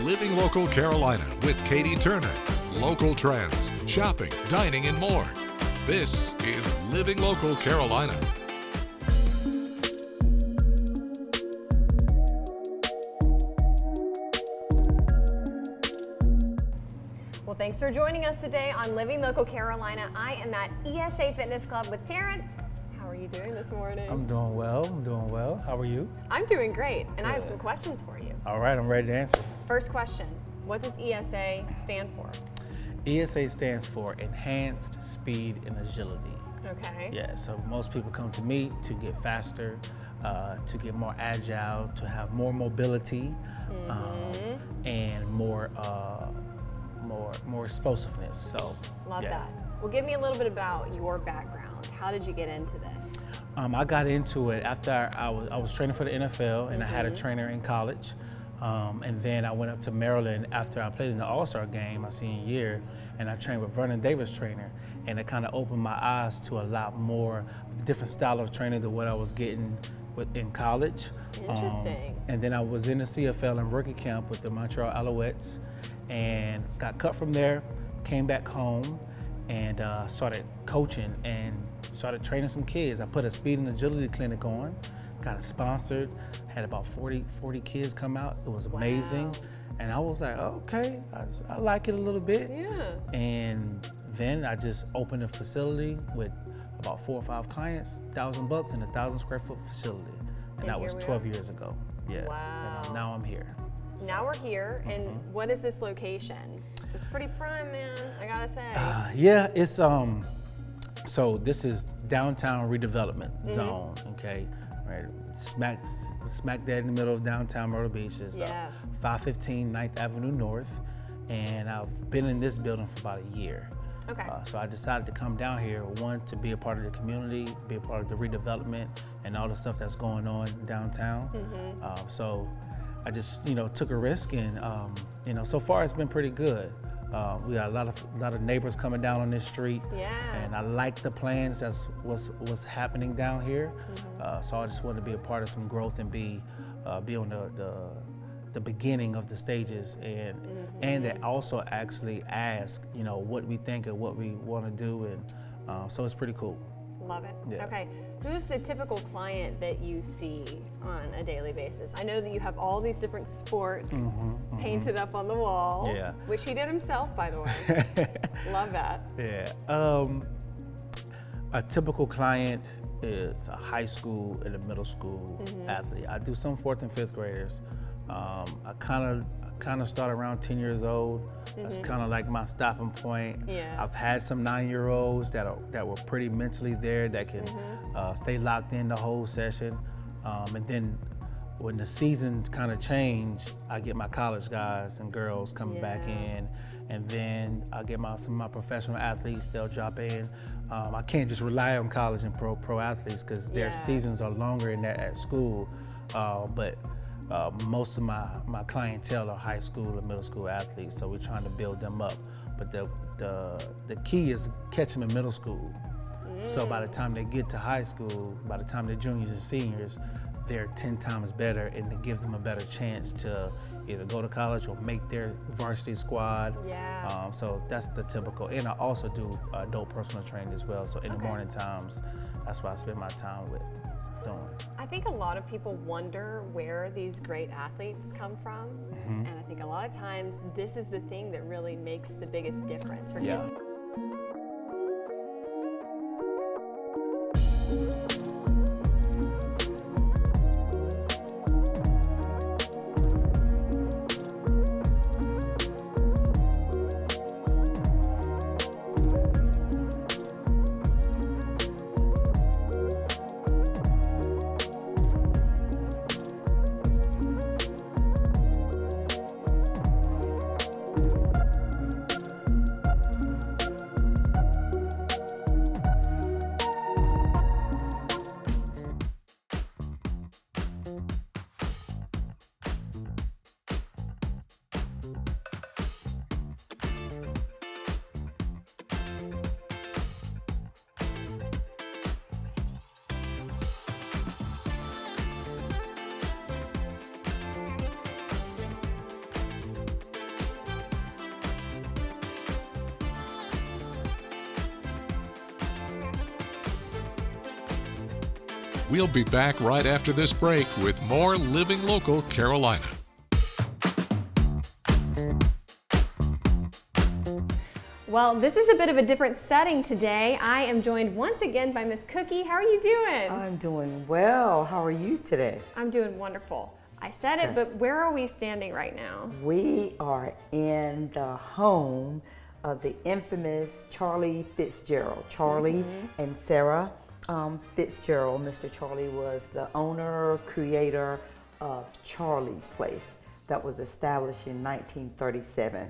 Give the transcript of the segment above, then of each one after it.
Living Local Carolina with Katie Turner. Local trends, shopping, dining, and more. This is Living Local Carolina. Well, thanks for joining us today on Living Local Carolina. I am at ESA Fitness Club with Terrence. How are you doing this morning? I'm doing well. How are you? I'm doing great, and I have Good. some questions for you. All right, I'm ready to answer. First question, what does ESA stand for? ESA stands for Enhanced Speed and Agility. Okay. Yeah, so most people come to me to get faster, to get more agile, to have more mobility, and more explosiveness. So Love yeah. that. Well, give me a little bit about your background. How did you get into this? I got into it after I was training for the NFL, and I had a trainer in college. And then I went up to Maryland after I played in the All-Star game my senior year, and I trained with Vernon Davis trainer, and it kind of opened my eyes to a lot more different style of training than what I was getting in college. Interesting. And then I was in the CFL in rookie camp with the Montreal Alouettes, and got cut from there, came back home, and started coaching and started training some kids. I put a speed and agility clinic on, got it sponsored, had about 40 kids come out. It was amazing. Wow. And I was like, oh, okay, I like it a little bit. Yeah. And then I just opened a facility with about 4 or 5 clients, $1,000 in a 1,000 square foot facility. And that here was we 12 are. years ago. Yeah. Wow. And now I'm here. Now we're here, and what is this location? It's pretty prime, man, I gotta say. Yeah, it's so this is downtown redevelopment zone, okay? Right, smack dead in the middle of downtown Myrtle Beach is Yeah. 515 9th Avenue North, and I've been in this building for about a year. Okay. So I decided to come down here, one, to be a part of the community, be a part of the redevelopment and all the stuff that's going on downtown. So I just, took a risk, and so far it's been pretty good. We got a lot of neighbors coming down on this street, Yeah. and I like the plans that's what's happening down here. So I just wanted to be a part of some growth and be on the beginning of the stages, and that also actually ask what we think and what we want to do, and so it's pretty cool. Love it. Yeah. Okay, who's the typical client that you see on a daily basis? I know that you have all these different sports painted up on the wall, Yeah. which he did himself, by the way. Love that. Yeah. A typical client is a high school and a middle school athlete. I do some 4th and 5th graders. I kind of start around 10 years old. That's kind of like my stopping point. Yeah. I've had some 9-year-olds that were pretty mentally there, that can stay locked in the whole session. And then when the seasons kind of change, I get my college guys and girls coming back in, and then I get some of my professional athletes. They'll drop in. I can't just rely on college and pro athletes because their seasons are longer in that at school. But most of my clientele are high school and middle school athletes, so we're trying to build them up. But the key is catch them in middle school. So by the time they get to high school, by the time they're juniors and seniors, they're 10 times better, and to give them a better chance to either go to college or make their varsity squad. Yeah. So that's the typical. And I also do adult personal training as well. So in the morning times, that's what I spend my time with doing. I think a lot of people wonder where these great athletes come from, and I think a lot of times this is the thing that really makes the biggest difference for kids. We'll be back right after this break with more Living Local Carolina. Well, this is a bit of a different setting today. I am joined once again by Miss Cookie. How are you doing? I'm doing well. How are you today? I'm doing wonderful. I said it, but where are we standing right now? We are in the home of the infamous Charlie Fitzgerald. Charlie and Sarah Fitzgerald. Mr. Charlie was the owner, creator of Charlie's Place that was established in 1937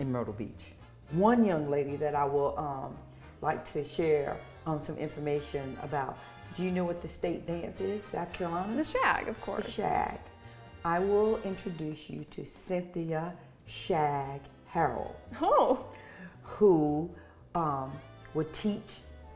in Myrtle Beach. One young lady that I will like to share some information about. Do you know what the state dance is, South Carolina? The Shag, of course. The Shag. I will introduce you to Cynthia Shag Harold, who would teach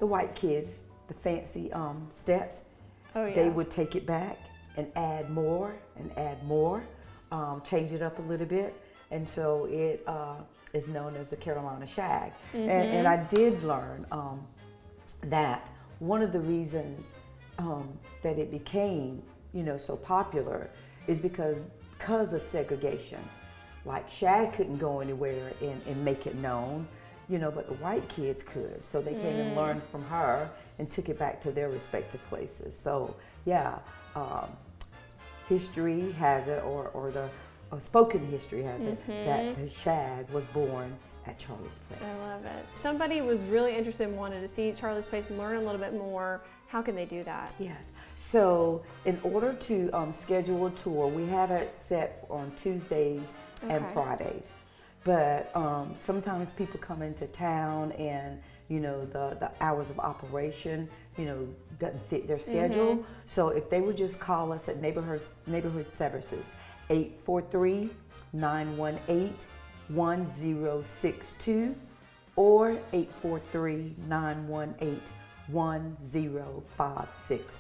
the white kids the fancy steps. Oh, yeah. They would take it back and add more, change it up a little bit, and so it is known as the Carolina Shag. And I did learn that one of the reasons that it became, so popular is because of segregation. Like Shag couldn't go anywhere and make it known, but the white kids could. So they came and learned from her and took it back to their respective places. So yeah, history has it, or the spoken history has it, that the Shag was born at Charlie's Place. I love it. Somebody was really interested and wanted to see Charlie's Place and learn a little bit more. How can they do that? Yes. So in order to schedule a tour, we have it set on Tuesdays and Fridays. But sometimes people come into town and the hours of operation doesn't fit their schedule. So if they would just call us at Neighborhood Services, 843-918-1062 or 843-918-1056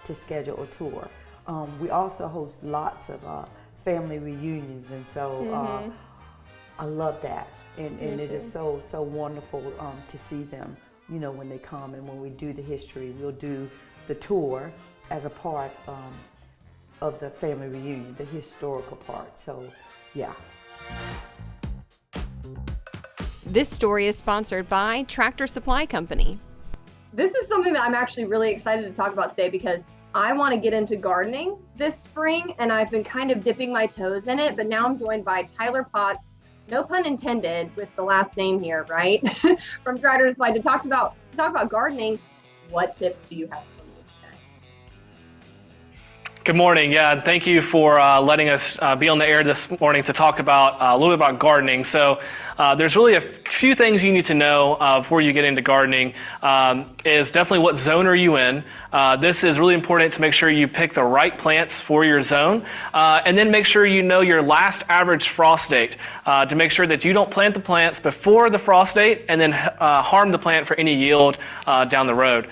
to schedule a tour. We also host lots of family reunions, and so I love that, and it is so wonderful to see them, when they come, and when we do the history, we'll do the tour as a part of the family reunion, the historical part. So, yeah. This story is sponsored by Tractor Supply Company. This is something that I'm actually really excited to talk about today because I want to get into gardening this spring, and I've been kind of dipping my toes in it, but now I'm joined by Tyler Potts, no pun intended with the last name here, right? From Tractor Supply to talk about gardening. What tips do you have for me today? Good morning. Yeah, thank you for letting us be on the air this morning to talk about a little bit about gardening. So there's really a few things you need to know before you get into gardening. Is definitely what zone are you in. This is really important to make sure you pick the right plants for your zone, and then make sure you know your last average frost date to make sure that you don't plant the plants before the frost date and then harm the plant for any yield down the road.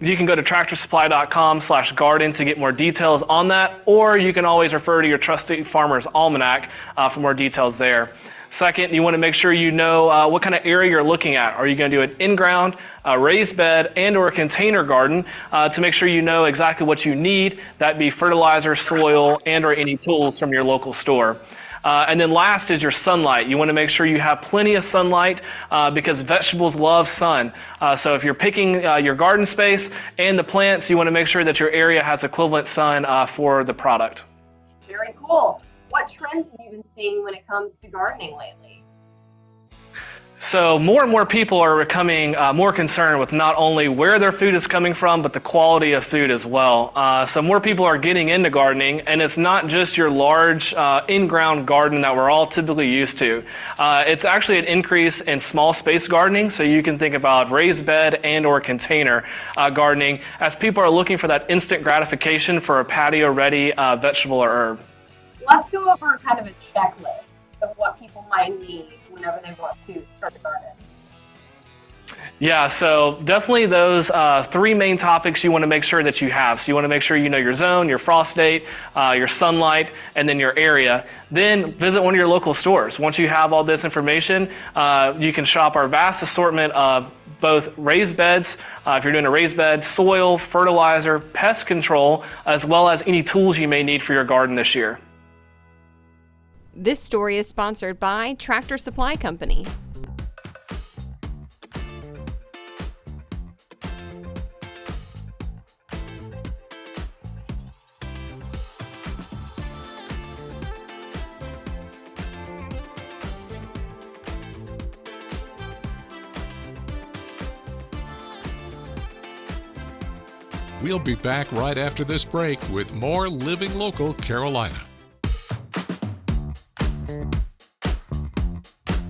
You can go to tractorsupply.com/garden to get more details on that, or you can always refer to your trusted Farmer's Almanac for more details there. Second, you want to make sure you know what kind of area you're looking at. Are you going to do an in-ground, raised bed, and or a container garden to make sure you know exactly what you need, that be fertilizer, soil, and or any tools from your local store. And then last is your sunlight. You want to make sure you have plenty of sunlight because vegetables love sun. So if you're picking your garden space and the plants, you want to make sure that your area has equivalent sun for the product. Very cool. What trends have you been seeing when it comes to gardening lately? So more and more people are becoming more concerned with not only where their food is coming from, but the quality of food as well. So more people are getting into gardening, and it's not just your large in-ground garden that we're all typically used to. It's actually an increase in small space gardening, so you can think about raised bed and or container gardening, as people are looking for that instant gratification for a patio-ready vegetable or herb. Let's go over kind of a checklist of what people might need whenever they want to start a garden. Yeah, so definitely those three main topics you want to make sure that you have. So you want to make sure you know your zone, your frost date, your sunlight, and then your area. Then visit one of your local stores. Once you have all this information, you can shop our vast assortment of both raised beds, if you're doing a raised bed, soil, fertilizer, pest control, as well as any tools you may need for your garden this year. This story is sponsored by Tractor Supply Company. We'll be back right after this break with more Living Local Carolina.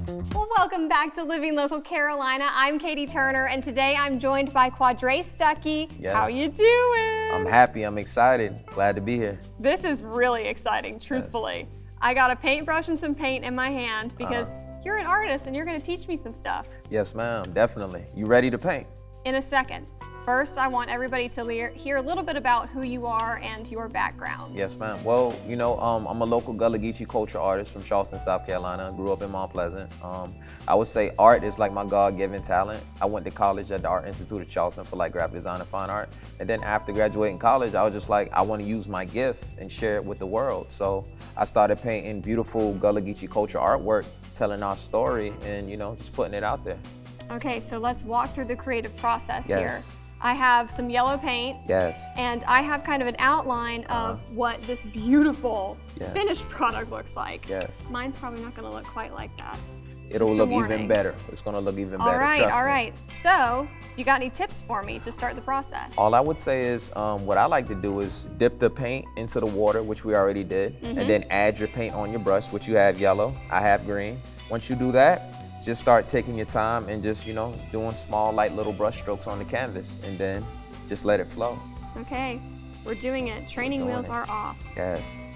Well, welcome back to Living Local Carolina. I'm Katie Turner, and today I'm joined by Quadre Stuckey. Yes. How you doing? I'm happy, I'm excited, glad to be here. This is really exciting, truthfully. Yes. I got a paintbrush and some paint in my hand because you're an artist and you're going to teach me some stuff. Yes, ma'am, definitely. You ready to paint? In a second. First, I want everybody to hear a little bit about who you are and your background. Yes, ma'am. Well, you know, I'm a local Gullah Geechee culture artist from Charleston, South Carolina. Grew up in Mount Pleasant. I would say art is like my God-given talent. I went to college at the Art Institute of Charleston for like graphic design and fine art. And then after graduating college, I was just like, I want to use my gift and share it with the world. So I started painting beautiful Gullah Geechee culture artwork, telling our story and, you know, just putting it out there. Okay, so let's walk through the creative process here. Yes. I have some yellow paint. Yes. And I have kind of an outline of what this beautiful finished product looks like. Yes. Mine's probably not going to look quite like that. It'll Just look a warning. even better. It's going to look even better. All right, trust all me. right. So, you got any tips for me to start the process? All I would say is what I like to do is dip the paint into the water, which we already did, and then add your paint on your brush, which you have yellow, I have green. Once you do that, just start taking your time and just, you know, doing small, light little brush strokes on the canvas, and then just let it flow. Okay, we're doing it. Training wheels are off. Yes.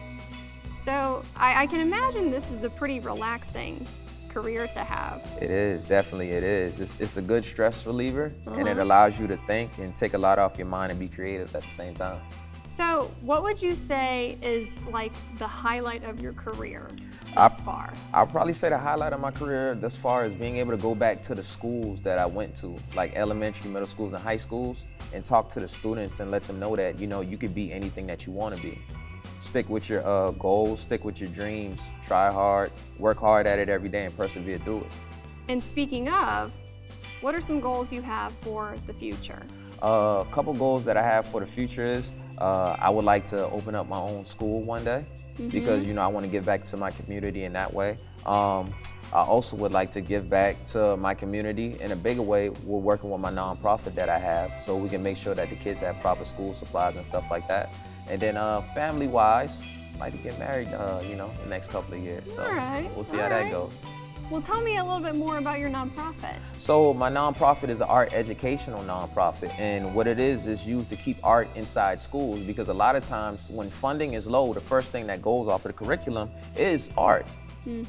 So, I can imagine this is a pretty relaxing career to have. It is, definitely it is. It's a good stress reliever, and it allows you to think and take a lot off your mind and be creative at the same time. So, what would you say is like the highlight of your career thus far? I'll probably say the highlight of my career thus far is being able to go back to the schools that I went to, like elementary, middle schools, and high schools, and talk to the students and let them know that, you know, you could be anything that you want to be. Stick with your goals, stick with your dreams, try hard, work hard at it every day, and persevere through it. And speaking of, what are some goals you have for the future? A couple goals that I have for the future is I would like to open up my own school one day because, you know, I want to give back to my community in that way. I also would like to give back to my community in a bigger way. We're working with my nonprofit that I have so we can make sure that the kids have proper school supplies and stuff like that. And then family-wise, I'd like to get married, you know, the next couple of years. So we'll see how that goes. Well, tell me a little bit more about your nonprofit. So my nonprofit is an art educational nonprofit, and what it is used to keep art inside schools, because a lot of times when funding is low, the first thing that goes off of the curriculum is art.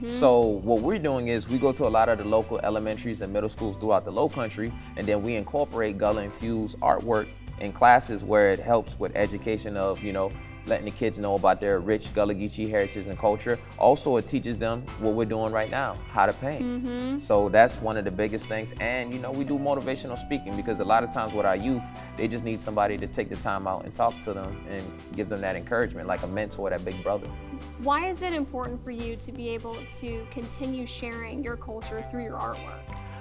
So what we're doing is we go to a lot of the local elementaries and middle schools throughout the Lowcountry, and then we incorporate Gullah-infused artwork in classes where it helps with education of, you know, letting the kids know about their rich Gullah Geechee heritage and culture. Also, it teaches them what we're doing right now, how to paint. So that's one of the biggest things. And, you know, we do motivational speaking because a lot of times with our youth, they just need somebody to take the time out and talk to them and give them that encouragement, like a mentor, that big brother. Why is it important for you to be able to continue sharing your culture through your artwork?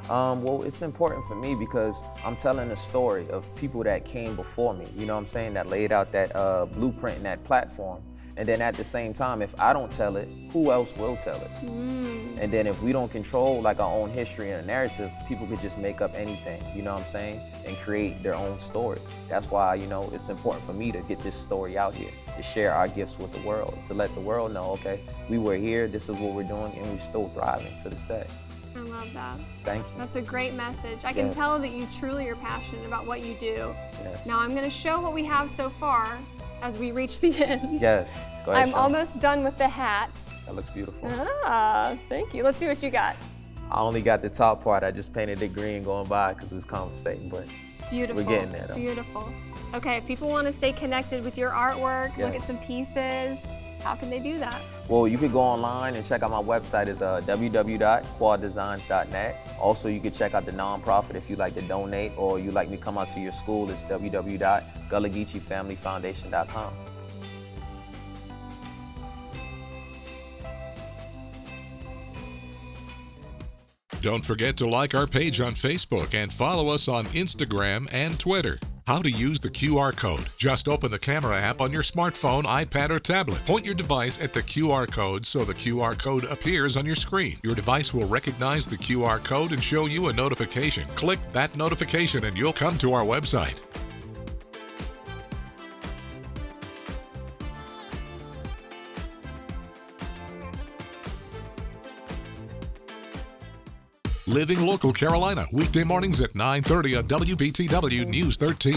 Well, it's important for me because I'm telling a story of people that came before me, you know what I'm saying, that laid out that blueprint and that platform. And then at the same time, if I don't tell it, who else will tell it? And then if we don't control like our own history and a narrative, people could just make up anything, you know what I'm saying, and create their own story. That's why, you know, it's important for me to get this story out here, to share our gifts with the world, to let the world know, okay, we were here, this is what we're doing, and we're still thriving to this day. I love that. Thank you. That's a great message. I can tell that you truly are passionate about what you do. Now I'm going to show what we have so far as we reach the end. Yes. Go ahead, I'm almost done with the hat. That looks beautiful. Ah, thank you. Let's see what you got. I only got the top part. I just painted it green going by because it was conversating, but Beautiful. we're getting there though. Beautiful. Okay, if people want to stay connected with your artwork, look at Yes. some pieces, how can they do that? Well, you could go online and check out my website. It's www.quaddesigns.net. Also, you can check out the nonprofit if you'd like to donate or you'd like me to come out to your school. It's www.gullah-geechee-family-foundation.com. Don't forget to like our page on Facebook and follow us on Instagram and Twitter. How to use the QR code. Just open the camera app on your smartphone, iPad, or tablet. Point your device at the QR code so the QR code appears on your screen. Your device will recognize the QR code and show you a notification. Click that notification and you'll come to our website. Living Local Carolina, weekday mornings at 9:30 on WBTW News 13.